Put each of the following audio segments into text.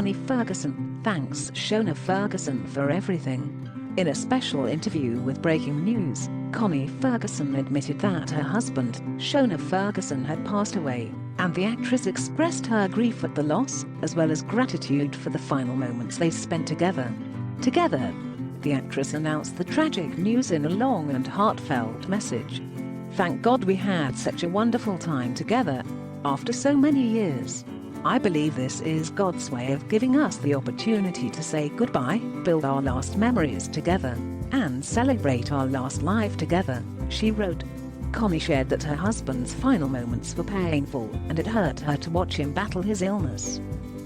Connie Ferguson thanks Shona Ferguson for everything. In a special interview with Breaking News, Connie Ferguson admitted that her husband, Shona Ferguson, had passed away, and the actress expressed her grief at the loss, as well as gratitude for the final moments they spent together. Together, the actress announced the tragic news in a long and heartfelt message. "Thank God we had such a wonderful time together. After so many years. I believe this is God's way of giving us the opportunity to say goodbye, build our last memories together, and celebrate our last life together," she wrote. Connie shared that her husband's final moments were painful and it hurt her to watch him battle his illness.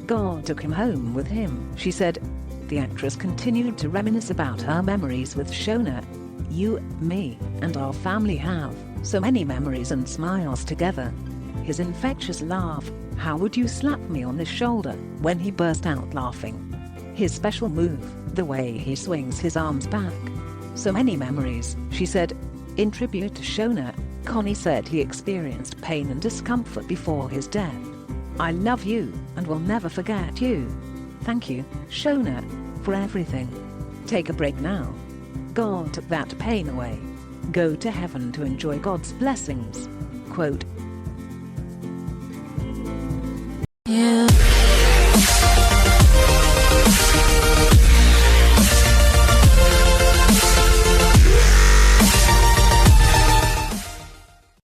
"God took him home with him," she said. The actress continued to reminisce about her memories with Shona. "You, me, and our family have so many memories and smiles together. His infectious laugh, how would you slap me on the shoulder when he burst out laughing? His special move, the way he swings his arms back. So many memories," she said. In tribute to Shona, Connie said he experienced pain and discomfort before his death. "I love you and will never forget you. Thank you, Shona, for everything. Take a break now. God took that pain away. Go to heaven to enjoy God's blessings." Quote,